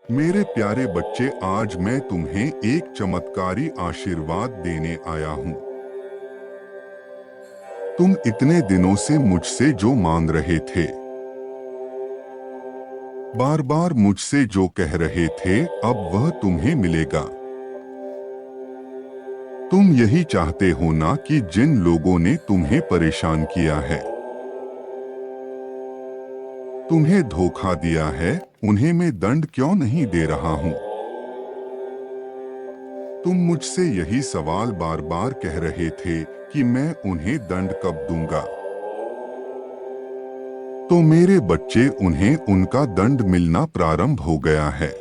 मेरे प्यारे बच्चे, आज मैं तुम्हें एक चमत्कारी आशीर्वाद देने आया हूँ। तुम इतने दिनों से मुझसे जो मांग रहे थे, बार बार मुझसे जो कह रहे थे, अब वह तुम्हें मिलेगा। तुम यही चाहते हो ना कि जिन लोगों ने तुम्हें परेशान किया है, तुम्हें धोखा दिया है, उन्हें मैं दंड क्यों नहीं दे रहा हूँ? तुम मुझसे यही सवाल बार बार कह रहे थे कि मैं उन्हें दंड कब दूंगा। तो मेरे बच्चे, उन्हें उनका दंड मिलना प्रारंभ हो गया है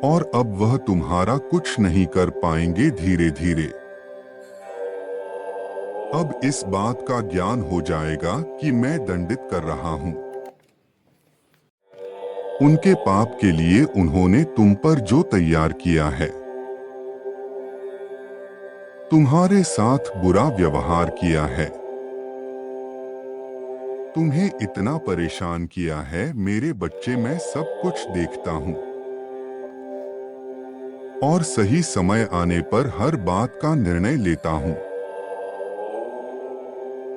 और अब वह तुम्हारा कुछ नहीं कर पाएंगे। धीरे धीरे अब इस बात का ज्ञान हो जाएगा कि मैं दंडित कर रहा हूँ। उनके पाप के लिए उन्होंने तुम पर जो तैयार किया है, तुम्हारे साथ बुरा व्यवहार किया है, तुम्हें इतना परेशान किया है, मेरे बच्चे, मैं सब कुछ देखता हूँ और सही समय आने पर हर बात का निर्णय लेता हूँ।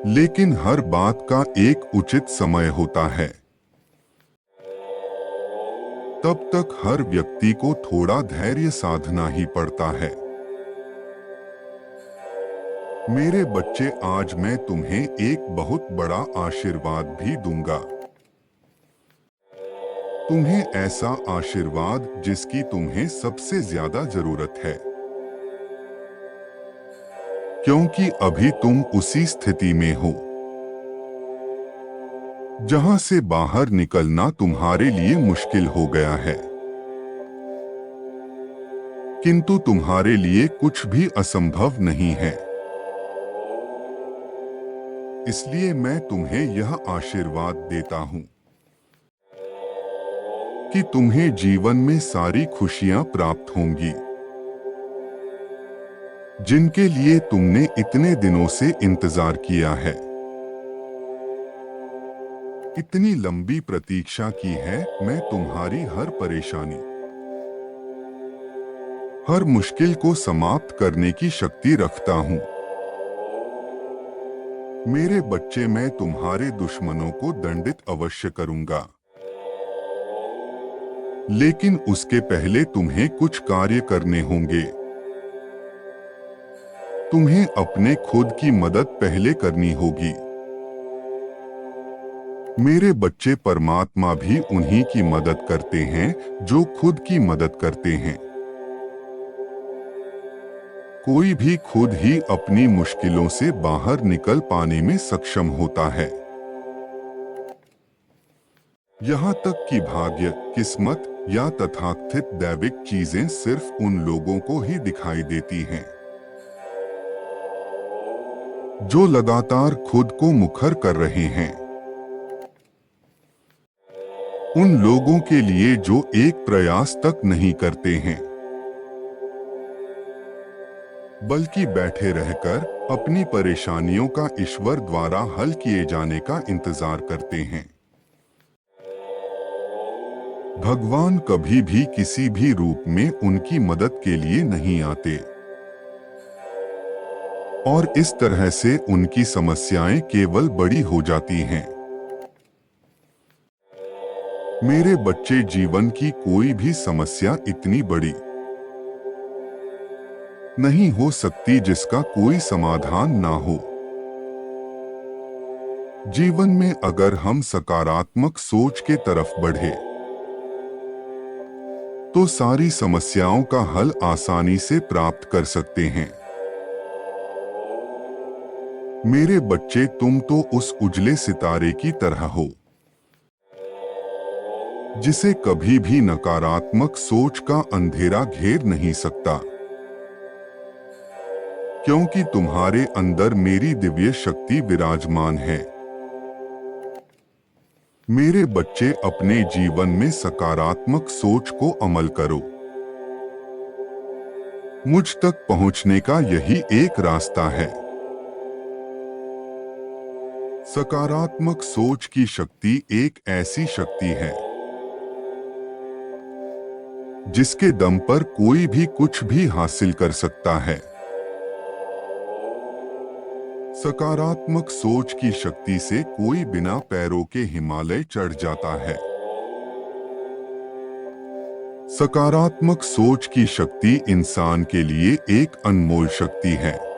लेकिन हर बात का एक उचित समय होता है। तब तक हर व्यक्ति को थोड़ा धैर्य साधना ही पड़ता है। मेरे बच्चे, आज मैं तुम्हें एक बहुत बड़ा आशीर्वाद भी दूंगा। तुम्हें ऐसा आशीर्वाद जिसकी तुम्हें सबसे ज्यादा जरूरत है, क्योंकि अभी तुम उसी स्थिति में हो जहां से बाहर निकलना तुम्हारे लिए मुश्किल हो गया है। किंतु तुम्हारे लिए कुछ भी असंभव नहीं है। इसलिए मैं तुम्हें यह आशीर्वाद देता हूं कि तुम्हें जीवन में सारी खुशियां प्राप्त होंगी जिनके लिए तुमने इतने दिनों से इंतजार किया है, इतनी लंबी प्रतीक्षा की है। मैं तुम्हारी हर परेशानी, हर मुश्किल को समाप्त करने की शक्ति रखता हूं। मेरे बच्चे, मैं तुम्हारे दुश्मनों को दंडित अवश्य करूंगा, लेकिन उसके पहले तुम्हें कुछ कार्य करने होंगे। तुम्हें अपने खुद की मदद पहले करनी होगी। मेरे बच्चे, परमात्मा भी उन्हीं की मदद करते हैं जो खुद की मदद करते हैं। कोई भी खुद ही अपनी मुश्किलों से बाहर निकल पाने में सक्षम होता है। यहाँ तक कि भाग्य, किस्मत या तथाकथित दैविक चीजें सिर्फ उन लोगों को ही दिखाई देती हैं जो लगातार खुद को मुखर कर रहे हैं। उन लोगों के लिए जो एक प्रयास तक नहीं करते हैं, बल्कि बैठे रहकर अपनी परेशानियों का ईश्वर द्वारा हल किए जाने का इंतजार करते हैं। भगवान कभी भी किसी भी रूप में उनकी मदद के लिए नहीं आते और इस तरह से उनकी समस्याएं केवल बड़ी हो जाती हैं। मेरे बच्चे, जीवन की कोई भी समस्या इतनी बड़ी नहीं हो सकती जिसका कोई समाधान ना हो। जीवन में अगर हम सकारात्मक सोच के तरफ बढ़े तो सारी समस्याओं का हल आसानी से प्राप्त कर सकते हैं। मेरे बच्चे, तुम तो उस उजले सितारे की तरह हो जिसे कभी भी नकारात्मक सोच का अंधेरा घेर नहीं सकता, क्योंकि तुम्हारे अंदर मेरी दिव्य शक्ति विराजमान है। मेरे बच्चे, अपने जीवन में सकारात्मक सोच को अमल करो। मुझ तक पहुंचने का यही एक रास्ता है। सकारात्मक सोच की शक्ति एक ऐसी शक्ति है जिसके दम पर कोई भी कुछ भी हासिल कर सकता है। सकारात्मक सोच की शक्ति से कोई बिना पैरों के हिमालय चढ़ जाता है। सकारात्मक सोच की शक्ति इंसान के लिए एक अनमोल शक्ति है।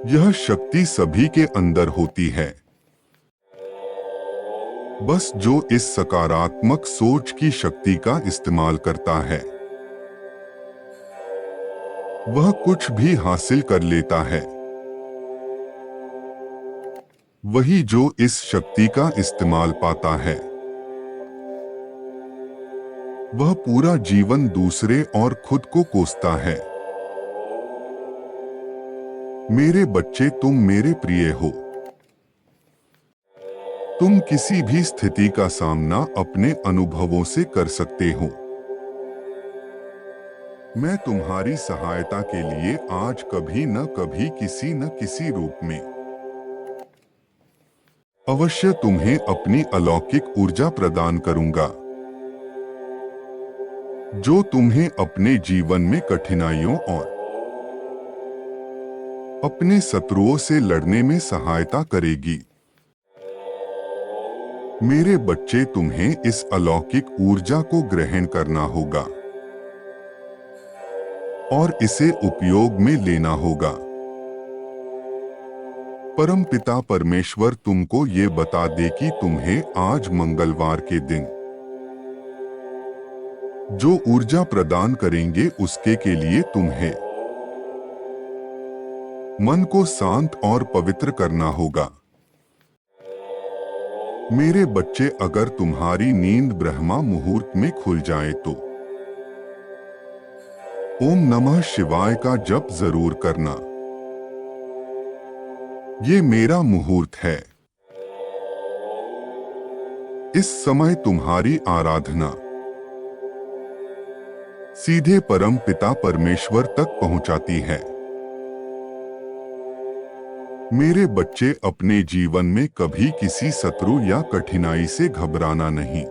यह शक्ति सभी के अंदर होती है। बस जो इस सकारात्मक सोच की शक्ति का इस्तेमाल करता है वह कुछ भी हासिल कर लेता है। वही जो इस शक्ति का इस्तेमाल पाता है वह पूरा जीवन दूसरे और खुद को कोसता है। मेरे बच्चे, तुम मेरे प्रिय हो। तुम किसी भी स्थिति का सामना अपने अनुभवों से कर सकते हो। मैं तुम्हारी सहायता के लिए आज कभी न कभी किसी न किसी रूप में अवश्य तुम्हें अपनी अलौकिक ऊर्जा प्रदान करूंगा, जो तुम्हें अपने जीवन में कठिनाइयों और अपने शत्रुओं से लड़ने में सहायता करेगी। मेरे बच्चे, तुम्हें इस अलौकिक ऊर्जा को ग्रहण करना होगा और इसे उपयोग में लेना होगा। परमपिता परमेश्वर तुमको ये बता दे कि तुम्हें आज मंगलवार के दिन जो ऊर्जा प्रदान करेंगे उसके के लिए तुम्हें मन को शांत और पवित्र करना होगा। मेरे बच्चे, अगर तुम्हारी नींद ब्रह्मा मुहूर्त में खुल जाए तो ओम नमः शिवाय का जप जरूर करना। ये मेरा मुहूर्त है। इस समय तुम्हारी आराधना सीधे परम पिता परमेश्वर तक पहुंचाती है। मेरे बच्चे, अपने जीवन में कभी किसी शत्रु या कठिनाई से घबराना नहीं।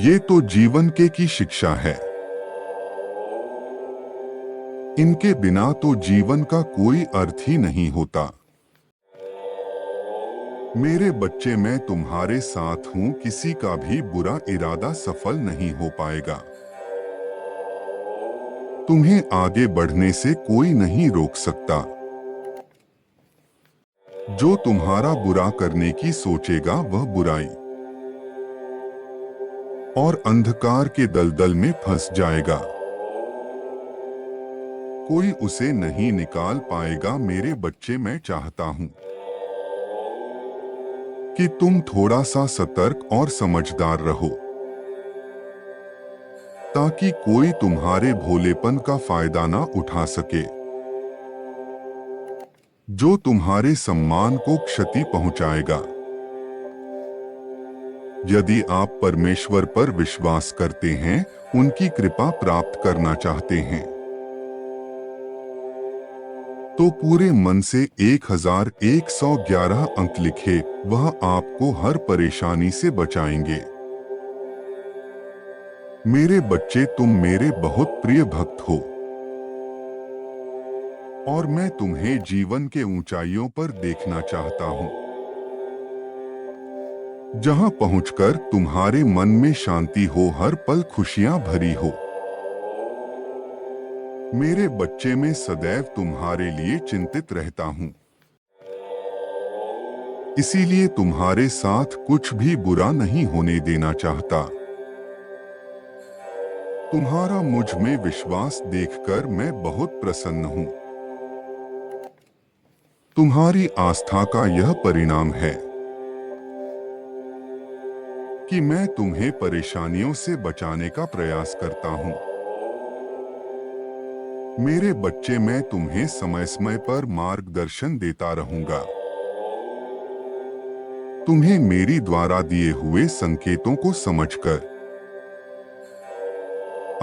ये तो जीवन की शिक्षा है। इनके बिना तो जीवन का कोई अर्थ ही नहीं होता। मेरे बच्चे, मैं तुम्हारे साथ हूं। किसी का भी बुरा इरादा सफल नहीं हो पाएगा। तुम्हें आगे बढ़ने से कोई नहीं रोक सकता। जो तुम्हारा बुरा करने की सोचेगा वह बुराई और अंधकार के दलदल में फंस जाएगा। कोई उसे नहीं निकाल पाएगा। मेरे बच्चे, मैं चाहता हूं कि तुम थोड़ा सा सतर्क और समझदार रहो, ताकि कोई तुम्हारे भोलेपन का फायदा ना उठा सके, जो तुम्हारे सम्मान को क्षति पहुंचाएगा। यदि आप परमेश्वर पर विश्वास करते हैं, उनकी कृपा प्राप्त करना चाहते हैं, तो पूरे मन से 1111 अंक लिखे। वह आपको हर परेशानी से बचाएंगे। मेरे बच्चे, तुम मेरे बहुत प्रिय भक्त हो और मैं तुम्हें जीवन के ऊंचाइयों पर देखना चाहता हूं, जहां पहुंचकर तुम्हारे मन में शांति हो, हर पल खुशियां भरी हो। मेरे बच्चे, मैं सदैव तुम्हारे लिए चिंतित रहता हूं, इसीलिए तुम्हारे साथ कुछ भी बुरा नहीं होने देना चाहता। तुम्हारा मुझ में विश्वास देखकर मैं बहुत प्रसन्न हूं। तुम्हारी आस्था का यह परिणाम है कि मैं तुम्हें परेशानियों से बचाने का प्रयास करता हूं। मेरे बच्चे, मैं तुम्हें समय समय पर मार्गदर्शन देता रहूंगा। तुम्हें मेरी द्वारा दिए हुए संकेतों को समझकर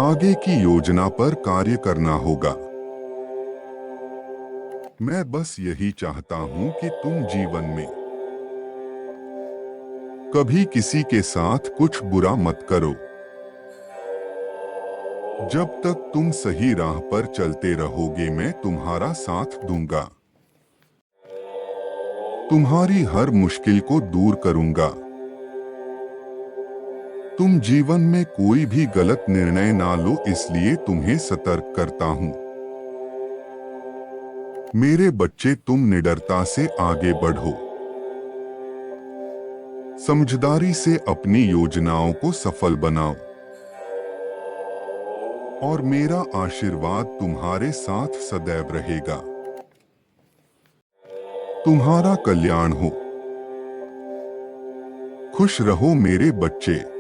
आगे की योजना पर कार्य करना होगा। मैं बस यही चाहता हूं कि तुम जीवन में कभी किसी के साथ कुछ बुरा मत करो। जब तक तुम सही राह पर चलते रहोगे, मैं तुम्हारा साथ दूंगा। तुम्हारी हर मुश्किल को दूर करूंगा। तुम जीवन में कोई भी गलत निर्णय ना लो, इसलिए तुम्हें सतर्क करता हूं। मेरे बच्चे, तुम निडरता से आगे बढ़ो। समझदारी से अपनी योजनाओं को सफल बनाओ। और मेरा आशीर्वाद तुम्हारे साथ सदैव रहेगा। तुम्हारा कल्याण हो। खुश रहो मेरे बच्चे।